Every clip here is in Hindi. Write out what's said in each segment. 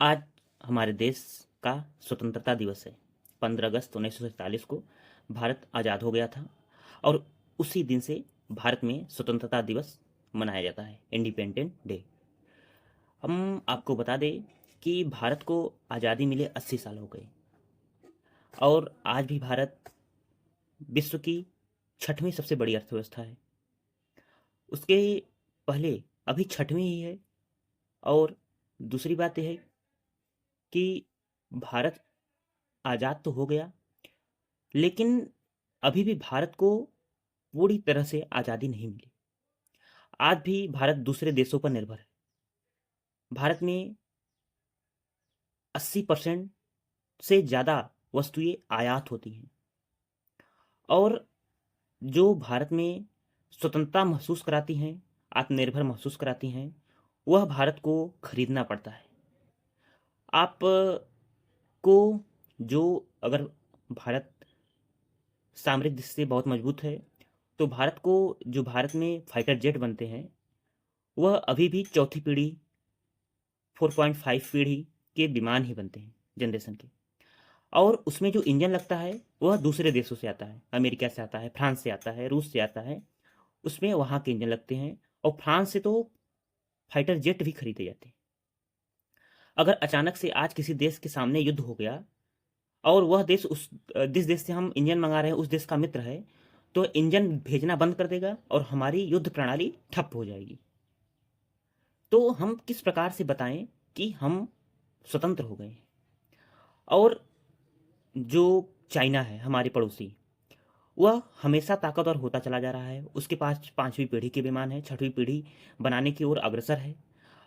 आज हमारे देश का स्वतंत्रता दिवस है। 15 अगस्त 1947 को भारत आज़ाद हो गया था और उसी दिन से भारत में स्वतंत्रता दिवस मनाया जाता है, इंडिपेंडेंट डे। हम आपको बता दें कि भारत को आज़ादी मिले 80 साल हो गए और आज भी भारत विश्व की छठवीं सबसे बड़ी अर्थव्यवस्था है। उसके पहले अभी छठवीं ही है। और दूसरी बात यह है कि भारत आज़ाद तो हो गया, लेकिन अभी भी भारत को पूरी तरह से आज़ादी नहीं मिली। आज भी भारत दूसरे देशों पर निर्भर है। भारत में 80% से ज़्यादा वस्तुएं आयात होती हैं और जो भारत में स्वतंत्रता महसूस कराती हैं, आत्मनिर्भर महसूस कराती हैं, वह भारत को खरीदना पड़ता है। आप को जो अगर भारत सामरिक दृष्टि से बहुत मजबूत है, तो भारत को जो भारत में फाइटर जेट बनते हैं, वह अभी भी चौथी पीढ़ी 4.5 पीढ़ी के विमान ही बनते हैं जनरेशन के। और उसमें जो इंजन लगता है वह दूसरे देशों से आता है, अमेरिका से आता है, फ्रांस से आता है, रूस से आता है। उसमें वहाँ के इंजन लगते हैं और फ्रांस से तो फाइटर जेट भी खरीदे जाते हैं। अगर अचानक से आज किसी देश के सामने युद्ध हो गया और वह देश जिस देश से हम इंजन मंगा रहे हैं उस देश का मित्र है, तो इंजन भेजना बंद कर देगा और हमारी युद्ध प्रणाली ठप हो जाएगी। तो हम किस प्रकार से बताएं कि हम स्वतंत्र हो गए हैं। और जो चाइना है हमारे पड़ोसी, वह हमेशा ताकतवर होता चला जा रहा है। उसके पास पांचवी पीढ़ी के विमान है, छठवीं पीढ़ी बनाने की ओर अग्रसर है।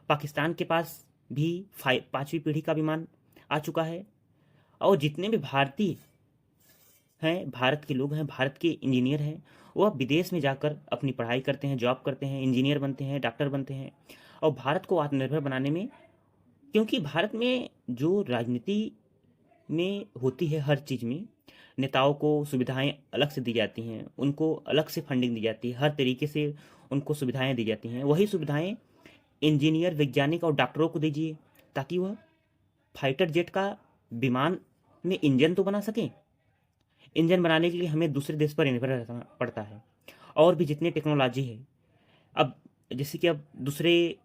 पाकिस्तान के पास भी पांचवी पीढ़ी का विमान आ चुका है। और जितने भी भारतीय हैं, भारत के लोग हैं, भारत के इंजीनियर हैं, वह विदेश में जाकर अपनी पढ़ाई करते हैं, जॉब करते हैं, इंजीनियर बनते हैं, डॉक्टर बनते हैं और भारत को आत्मनिर्भर बनाने में, क्योंकि भारत में जो राजनीति में होती है, हर चीज़ में नेताओं को सुविधाएं अलग से दी जाती हैं, उनको अलग से फंडिंग दी जाती है, हर तरीके से उनको सुविधाएं दी जाती हैं। वही सुविधाएं इंजीनियर, वैज्ञानिक और डॉक्टरों को दीजिए ताकि वह फाइटर जेट का विमान में इंजन तो बना सकें। इंजन बनाने के लिए हमें दूसरे देश पर निर्भर रहना पड़ता है। और भी जितनी टेक्नोलॉजी है, अब जैसे कि अब दूसरे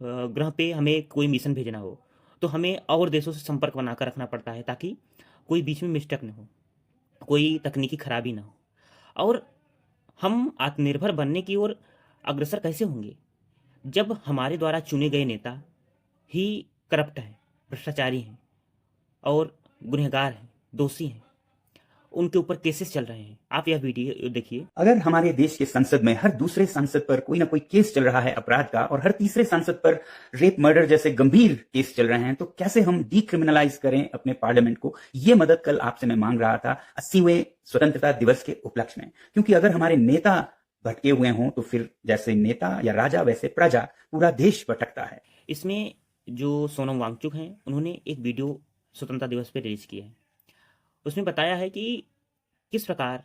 ग्रह पे हमें कोई मिशन भेजना हो तो हमें और देशों से संपर्क बनाकर रखना पड़ता है ताकि कोई बीच में मिस्टेक न हो, कोई तकनीकी खराबी ना हो। और हम आत्मनिर्भर बनने की ओर अग्रसर कैसे होंगे जब हमारे द्वारा चुने गए नेता ही करप्ट हैं, भ्रष्टाचारी हैं और गुनहगार हैं, दोषी हैं, उनके ऊपर केसेस चल रहे हैं। आप यह वीडियो देखिए। अगर हमारे देश के संसद में हर दूसरे सांसद पर कोई ना कोई केस चल रहा है अपराध का और हर तीसरे सांसद पर रेप मर्डर जैसे गंभीर केस चल रहे हैं, तो कैसे हम डीक्रिमिनलाइज करें अपने पार्लियामेंट को? ये मदद कल आपसे मैं मांग रहा था 80वें स्वतंत्रता दिवस के उपलक्ष्य में। क्योंकि अगर हमारे नेता भटके हुए हों तो फिर जैसे नेता या राजा वैसे प्रजा, पूरा देश भटकता है। इसमें जो सोनम वांगचुक हैं, उन्होंने एक वीडियो स्वतंत्रता दिवस पर रिलीज किया है। उसमें बताया है कि किस प्रकार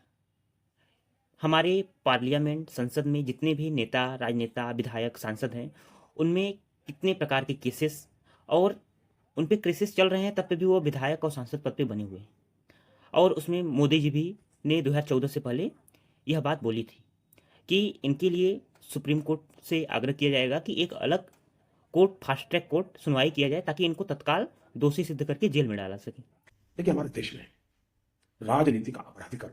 हमारे पार्लियामेंट, संसद में जितने भी नेता, राजनेता, विधायक, सांसद हैं, उनमें कितने प्रकार के केसेस और उन पे केसेस चल रहे हैं, तब पे भी वो विधायक और सांसद पद पे बने हुए हैं। और उसमें मोदी जी भी ने 2014 से पहले यह बात बोली थी कि इनके लिए सुप्रीम कोर्ट से आग्रह किया जाएगा कि एक अलग कोर्ट, फास्ट ट्रैक कोर्ट सुनवाई किया जाए ताकि इनको तत्काल दोषी सिद्ध करके जेल में डाला सके। देखिए, हमारे देश में राजनीति का अपराधीकरण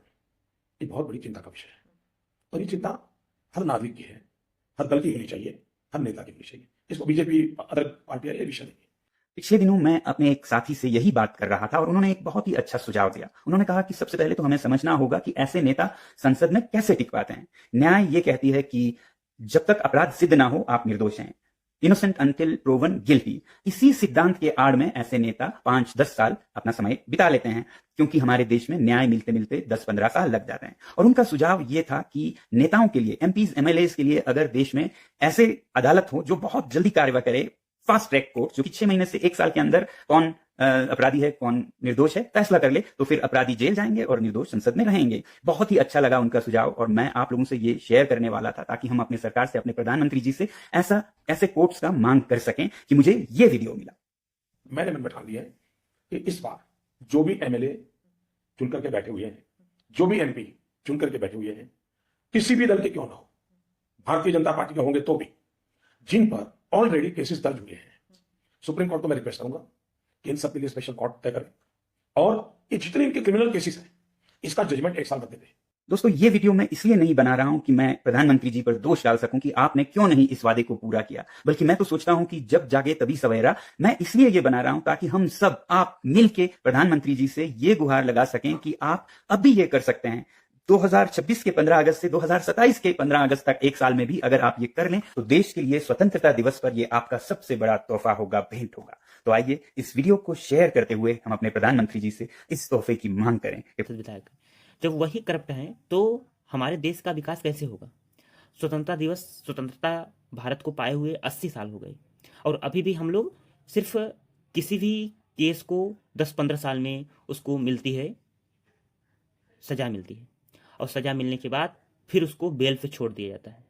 ये बहुत बड़ी चिंता का विषय है और ये चिंता हर नागरिक की है, हर दल की होनी चाहिए, हर नेता की होनी चाहिए। इसको बीजेपी, अदर पार्टियां ये विषय नहीं। पिछले दिनों मैं अपने एक साथी से यही बात कर रहा था और उन्होंने एक बहुत ही अच्छा सुझाव दिया। उन्होंने कहा कि सबसे पहले तो हमें समझना होगा कि ऐसे नेता संसद में कैसे टिक पाते हैं। न्याय ये कहती है कि जब तक अपराध सिद्ध ना हो आप निर्दोष हैं, इनोसेंट अंटिल प्रोवन गिल्टी। इसी सिद्धांत के आड़ में ऐसे नेता 5-10 साल अपना समय बिता लेते हैं, क्योंकि हमारे देश में न्याय मिलते मिलते 10-15 साल लग जाते हैं। और उनका सुझाव ये था कि नेताओं के लिए, एमपीज, एमएलएज के लिए अगर देश में ऐसे अदालत हो जो बहुत जल्दी कार्रवाई करे, फास्ट ट्रैक कोर्ट, जो कि 6 महीने से 1 साल के अंदर कौन अपराधी है, कौन निर्दोष है, फैसला कर ले, तो फिर अपराधी जेल जाएंगे और निर्दोष संसद में रहेंगे। बहुत ही अच्छा लगा उनका सुझाव और मैं आप लोगों से ये शेयर करने वाला था ताकि हम अपने सरकार से, अपने प्रधानमंत्री जी से ऐसे कोर्ट्स का मांग कर सकें कि मुझे ये वीडियो मिला। मैंने मन में ठान लिया है कि इस बार जो भी एमएलए चुन करके बैठे हुए हैं, जो भी एमपी चुन करके बैठे हुए हैं, किसी भी दल के क्यों ना हो, भारतीय जनता पार्टी के होंगे तो भी, जिन पर ऑलरेडी केसेस दर्ज हुए हैं, सुप्रीम कोर्ट को मैं रिक्वेस्ट करूंगा कि इन सब के लिए स्पेशल कोर्ट तय करें और ये जितने इनके क्रिमिनल केसेस हैं इसका जजमेंट 1 साल तक दे दें। दोस्तों, ये वीडियो मैं इसलिए नहीं बना रहा हूं कि मैं प्रधानमंत्री जी पर दोष डाल सकूं कि आपने क्यों नहीं इस वादे को पूरा किया, बल्कि मैं तो सोचता हूं कि जब जागे तभी सवेरा। मैं इसलिए ये बना रहा हूं ताकि हम सब, आप मिलके प्रधानमंत्री जी से ये गुहार लगा सकें कि आप अब भी ये कर सकते हैं। 2026 के 15 अगस्त से 2027 के 15 अगस्त तक 1 साल में भी अगर आप ये कर लें तो देश के लिए स्वतंत्रता दिवस पर ये आपका सबसे बड़ा तोहफा होगा, भेंट होगा। तो आइए इस वीडियो को शेयर करते हुए हम अपने प्रधानमंत्री जी से इस तोहफे की मांग करें। विधायक जब वही करप्ट हैं तो हमारे देश का विकास कैसे होगा? स्वतंत्रता भारत को पाए हुए 80 साल हो गए और अभी भी हम लोग सिर्फ किसी भी केस को 10-15 साल में उसको मिलती है, सजा मिलती है और सजा मिलने के बाद फिर उसको बेल पे छोड़ दिया जाता है।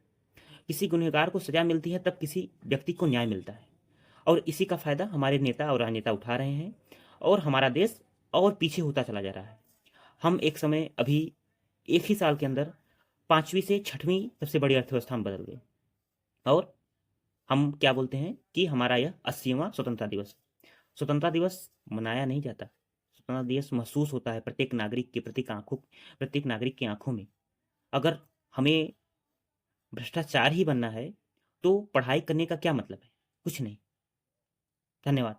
किसी गुनहगार को सजा मिलती है तब किसी व्यक्ति को न्याय मिलता है और इसी का फायदा हमारे नेता और राजनेता उठा रहे हैं और हमारा देश और पीछे होता चला जा रहा है। हम एक समय अभी 1 ही साल के अंदर 5वीं से 6वीं सबसे बड़ी अर्थव्यवस्था में बदल गए और हम क्या बोलते हैं कि हमारा यह 80वां स्वतंत्रता दिवस। स्वतंत्रता दिवस मनाया नहीं जाता, स्वतंत्रता दिवस महसूस होता है प्रत्येक नागरिक के प्रत्येक नागरिक की आंखों में। अगर हमें भ्रष्टाचार ही बनना है तो पढ़ाई करने का क्या मतलब है? कुछ नहीं। धन्यवाद।